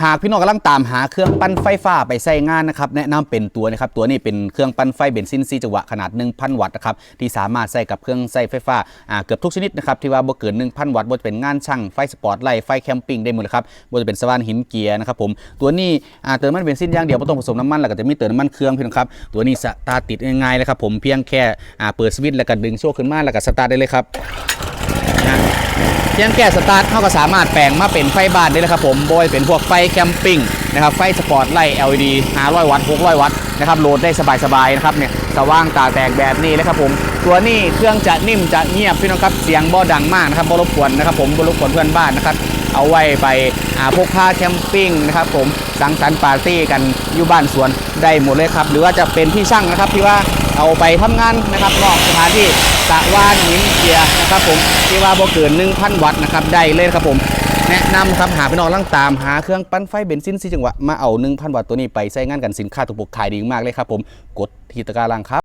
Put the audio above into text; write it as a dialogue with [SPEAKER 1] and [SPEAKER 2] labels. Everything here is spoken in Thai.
[SPEAKER 1] หากพี่น้องกำลังตามหาเครื่องปั้นไฟฟ้าไปใช้งานนะครับแนะนำเป็นตัวนะครับตัวนี้เป็นเครื่องปั้นไฟเบนซิน4จังหวะขนาด 1,000 วัตต์นะครับที่สามารถใช้กับเครื่องใช้ไฟฟ้าเกือบทุกชนิดนะครับที่ว่าบ่เกิน 1,000 วัตต์บ่จะเป็นงานช่างไฟสปอร์ตไลท์ไฟแคมปิ้งได้หมดเลยครับบ่จะเป็นสว่านหินเกียร์นะครับผมตัวนี้เติมน้ำมันเบนซินอย่างเดียวไม่ต้องผสมน้ำมันแล้วก็จะมีเติมน้ำมันเครื่องพี่น้องครับตัวนี้สตาร์ทติดง่ายๆเลยครับผมเพียงแค่เปิดสวิตช์แล้วก็ดึงโซ่ขึ้นมาแล้วก็สตาร์ทได้เลยครับเพียงแค่สตาร์ทเขาก็สามารถแปลงมาเป็นไฟบ้านได้เลยครับผมโดยเป็นพวกไฟแคมปิ้งนะครับไฟสปอร์ตไลท์ LED 500 วัตต์ 600 วัตต์นะครับโหลดได้สบายๆนะครับเนี่ยสว่างตาแตกแบบนี้เลยครับผมตัวนี้เครื่องจะนิ่มจะเงียบพี่น้องครับเสียงบ่ดังมากนะครับบ่รบกวนนะครับผมบ่รบกวนเพื่อนบ้านนะครับเอาไว้ไปพกพาแคมปิ้งนะครับผมสังสรรค์ปาร์ตี้กันอยู่บ้านสวนได้หมดเลยครับหรือว่าจะเป็นที่ช่างนะครับที่ว่าเอาไปทำงานนะครับนอกสถานที่สว่านหินเกียร์นะครับผมที่ว่าบ่เกิน 1,000 วัตต์นะครับได้เลยครับผมแนะนำครับหาพี่น้องลังตามหาเครื่องปั้นไฟเบนซิน4จังหวะมาเอา 1,000 วัตต์ตัวนี้ไปใช้งานกันสินค้าถูกปกขายดีมากเลยครับผมกดที่ตะกร้าล่างครับ